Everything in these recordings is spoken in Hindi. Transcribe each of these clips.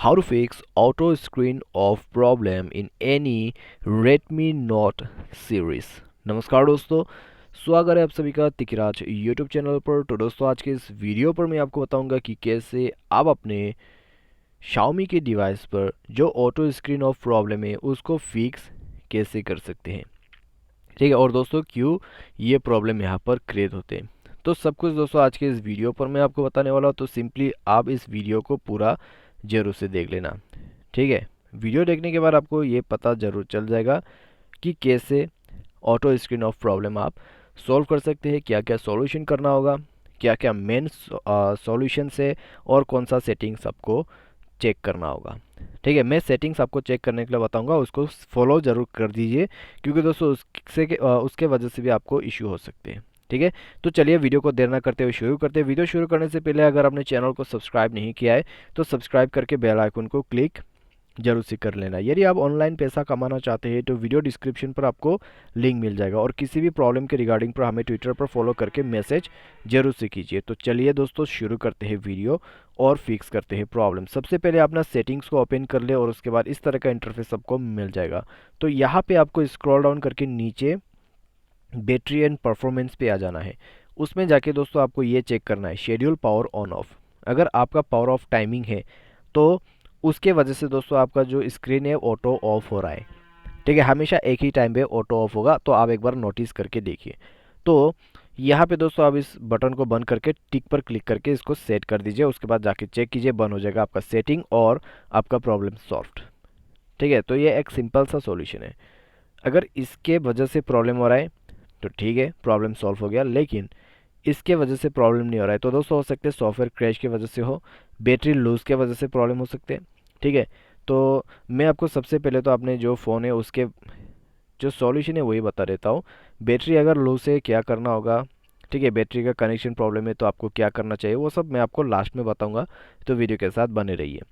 How to fix auto screen off problem in any Redmi Note series। नमस्कार दोस्तों, स्वागत है आप सभी का तिकराज यूट्यूब चैनल पर। तो दोस्तों आज के इस वीडियो पर मैं आपको बताऊंगा कि कैसे आप अपने Xiaomi के डिवाइस पर जो ऑटो स्क्रीन ऑफ प्रॉब्लम है उसको फिक्स कैसे कर सकते हैं। ठीक है, और दोस्तों क्यों ये प्रॉब्लम यहाँ पर क्रिएट होते हैं, तो सब कुछ दोस्तों आज के इस वीडियो पर मैं आपको बताने वाला हूँ। तो सिंपली आप इस वीडियो को पूरा जरूर से देख लेना। ठीक है, वीडियो देखने के बाद आपको ये पता जरूर चल जाएगा कि कैसे ऑटो स्क्रीन ऑफ प्रॉब्लम आप सॉल्व कर सकते हैं, क्या क्या सॉल्यूशन करना होगा, क्या क्या मेन सॉल्यूशन है और कौन सा सेटिंग्स आपको चेक करना होगा। ठीक है, मैं सेटिंग्स आपको चेक करने के लिए बताऊंगा, उसको फॉलो जरूर कर दीजिए क्योंकि दोस्तों उसके वजह से भी आपको इश्यू हो सकते हैं। ठीक है, तो चलिए वीडियो को देर ना करते हुए शुरू करते हैं। वीडियो शुरू करने से पहले अगर आपने चैनल को सब्सक्राइब नहीं किया है तो सब्सक्राइब करके बेल आइकन को क्लिक जरूर से कर लेना। यदि आप ऑनलाइन पैसा कमाना चाहते हैं तो वीडियो डिस्क्रिप्शन पर आपको लिंक मिल जाएगा, और किसी भी प्रॉब्लम के रिगार्डिंग पर हमें ट्विटर पर फॉलो करके मैसेज जरूर से कीजिए। तो चलिए दोस्तों शुरू करते हैं वीडियो और फिक्स करते हैं प्रॉब्लम। सबसे पहले अपना सेटिंग्स को ओपन कर ले और उसके बाद इस तरह का इंटरफेस आपको मिल जाएगा। तो यहाँ पे आपको स्क्रॉल डाउन करके नीचे बैटरी एंड परफॉर्मेंस पे आ जाना है। उसमें जाके दोस्तों आपको ये चेक करना है शेड्यूल पावर ऑन ऑफ। अगर आपका पावर ऑफ टाइमिंग है तो उसके वजह से दोस्तों आपका जो स्क्रीन है ऑटो ऑफ हो रहा है। ठीक है, हमेशा एक ही टाइम पे ऑटो ऑफ होगा, तो आप एक बार नोटिस करके देखिए। तो यहाँ पे दोस्तों आप इस बटन को बंद करके टिक पर क्लिक करके इसको सेट कर दीजिए। उसके बाद जाके चेक कीजिए, बंद हो जाएगा आपका सेटिंग और आपका प्रॉब्लम सॉल्व। ठीक है, तो ये एक सिंपल सा सॉल्यूशन है। अगर इसके वजह से प्रॉब्लम हो रहा है तो ठीक है, प्रॉब्लम सॉल्व हो गया। लेकिन इसके वजह से प्रॉब्लम नहीं हो रहा है तो दोस्तों हो सकते हैं सॉफ्टवेयर क्रैश की वजह से हो, बैटरी लूज के वजह से प्रॉब्लम हो सकते हैं। ठीक है, तो मैं आपको सबसे पहले तो अपने जो फ़ोन है उसके जो सॉल्यूशन है वही बता देता हूँ। बैटरी अगर लूज है क्या करना होगा, ठीक है, बैटरी का कनेक्शन प्रॉब्लम है तो आपको क्या करना चाहिए, वो सब मैं आपको लास्ट में बताऊँगा। तो वीडियो के साथ बने रहिए।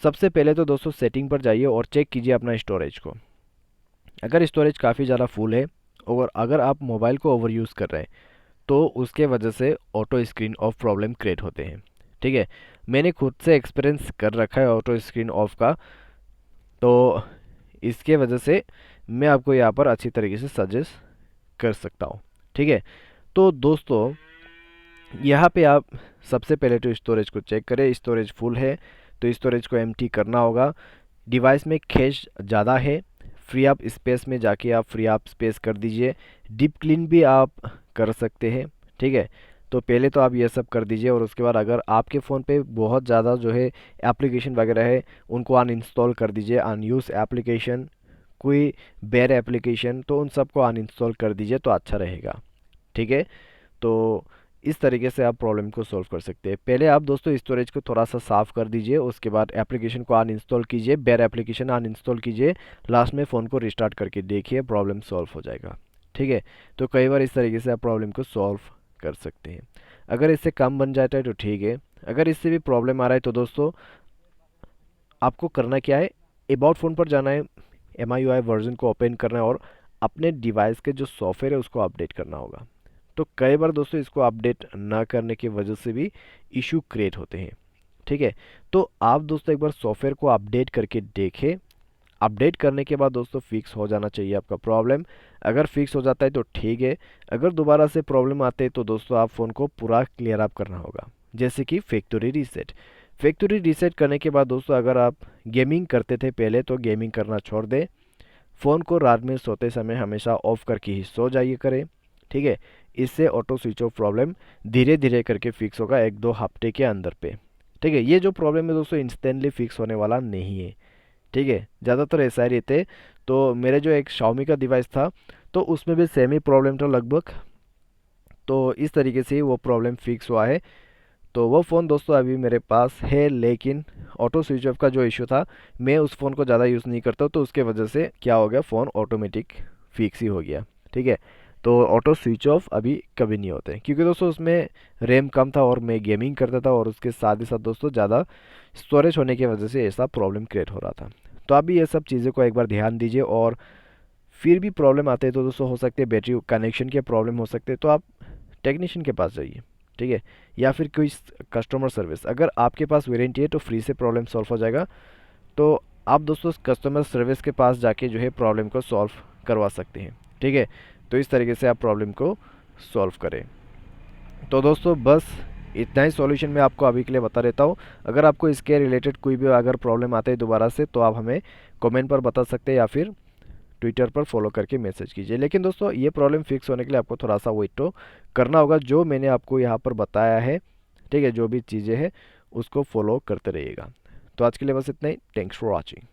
सबसे पहले तो दोस्तों सेटिंग पर जाइए और चेक कीजिए अपना स्टोरेज को। अगर स्टोरेज काफ़ी ज़्यादा फुल है और अगर आप मोबाइल को ओवर यूज़ कर रहे हैं तो उसके वजह से auto screen of problem create होते हैं। ठीक है, मैंने खुद से एक्सपीरियंस कर रखा है ऑटो स्क्रीन ऑफ का, तो इसके वजह से मैं आपको यहाँ पर अच्छी तरीके से सजेस्ट कर सकता हूँ। ठीक है, तो दोस्तों यहाँ पे आप सबसे पहले तो स्टोरेज को चेक करें। स्टोरेज फुल है तो स्टोरेज को एम्प्टी करना होगा। डिवाइस में कैश ज़्यादा है, फ्री अप स्पेस में जाके आप फ्री अप स्पेस कर दीजिए। डीप क्लीन भी आप कर सकते हैं। ठीक है, तो पहले तो आप ये सब कर दीजिए और उसके बाद अगर आपके फ़ोन पे बहुत ज़्यादा जो है एप्लीकेशन वगैरह है उनको अनइंस्टॉल कर दीजिए। अनयूज एप्लीकेशन, कोई बैड एप्लीकेशन, तो उन सबको अनइंस्टॉल कर दीजिए तो अच्छा रहेगा। ठीक है, तो इस तरीके से आप प्रॉब्लम को सॉल्व कर सकते हैं। पहले आप दोस्तों स्टोरेज को थोड़ा सा साफ़ कर दीजिए, उसके बाद एप्लीकेशन को अनइंस्टॉल कीजिए, बैड एप्लीकेशन अनइंस्टॉल कीजिए, लास्ट में फ़ोन को रिस्टार्ट करके देखिए, प्रॉब्लम सॉल्व हो जाएगा। ठीक है, तो कई बार इस तरीके से आप प्रॉब्लम को सॉल्व कर सकते हैं। अगर इससे कम बन जाता है तो ठीक है, अगर इससे भी प्रॉब्लम आ रहा है तो दोस्तों आपको करना क्या है, अबाउट फ़ोन पर जाना है, MIUI वर्जन को ओपन करना है और अपने डिवाइस के जो सॉफ्टवेयर है उसको अपडेट करना होगा। तो कई बार दोस्तों इसको अपडेट ना करने की वजह से भी इशू क्रिएट होते हैं। ठीक है, तो आप दोस्तों एक बार सॉफ्टवेयर को अपडेट करके देखें। अपडेट करने के बाद दोस्तों फिक्स हो जाना चाहिए आपका प्रॉब्लम। अगर फिक्स हो जाता है तो ठीक है, अगर दोबारा से प्रॉब्लम आते हैं तो दोस्तों आप फ़ोन को पूरा क्लियर अप करना होगा, जैसे कि फैक्ट्री रीसेट। फैक्ट्री रीसेट करने के बाद दोस्तों अगर आप गेमिंग करते थे पहले तो गेमिंग करना छोड़ दें। फ़ोन को रात में सोते समय हमेशा ऑफ करके ही सो जाइए करें। ठीक है, इससे ऑटो स्विच ऑफ प्रॉब्लम धीरे धीरे करके फिक्स होगा 1-2 हफ्ते के अंदर पे। ठीक है, ये जो प्रॉब्लम है दोस्तों इंस्टेंटली फिक्स होने वाला नहीं है। ठीक है, ज़्यादातर ऐसा ही रहते। तो मेरे जो एक Xiaomi का डिवाइस था तो उसमें भी सेम ही प्रॉब्लम था लगभग, तो इस तरीके से ही वो प्रॉब्लम फिक्स हुआ है। तो वो फ़ोन दोस्तों अभी मेरे पास है, लेकिन ऑटो स्विच ऑफ का जो इशू था, मैं उस फ़ोन को ज़्यादा यूज़ नहीं करता तो उसके वजह से क्या हो गया, फ़ोन ऑटोमेटिक फिक्स ही हो गया। ठीक है, तो ऑटो स्विच ऑफ अभी कभी नहीं होते क्योंकि दोस्तों उसमें रैम कम था और मैं गेमिंग करता था और उसके साथ ही साथ दोस्तों ज़्यादा स्टोरेज होने की वजह से ऐसा प्रॉब्लम क्रिएट हो रहा था। तो आप भी ये सब चीज़ों को एक बार ध्यान दीजिए, और फिर भी प्रॉब्लम आते हैं तो दोस्तों हो सकते हैं बैटरी कनेक्शन के प्रॉब्लम हो सकते हैं, तो आप टेक्नीशियन के पास जाइए। ठीक है, या फिर कोई कस्टमर सर्विस, अगर आपके पास वारंटी है तो फ्री से प्रॉब्लम सॉल्व हो जाएगा। तो आप दोस्तों कस्टमर सर्विस के पास जाके जो है प्रॉब्लम को सॉल्व करवा सकते हैं। ठीक है, तो इस तरीके से आप प्रॉब्लम को सॉल्व करें। तो दोस्तों बस इतना ही सॉल्यूशन मैं आपको अभी के लिए बता देता हूँ। अगर आपको इसके रिलेटेड कोई भी अगर प्रॉब्लम आता है दोबारा से, तो आप हमें कमेंट पर बता सकते हैं या फिर ट्विटर पर फॉलो करके मैसेज कीजिए। लेकिन दोस्तों ये प्रॉब्लम फिक्स होने के लिए आपको थोड़ा सा वेट तो करना होगा, जो मैंने आपको यहाँ पर बताया है। ठीक है, जो भी चीज़ें हैं उसको फॉलो करते रहिएगा। तो आज के लिए बस इतना ही। Thanks for watching.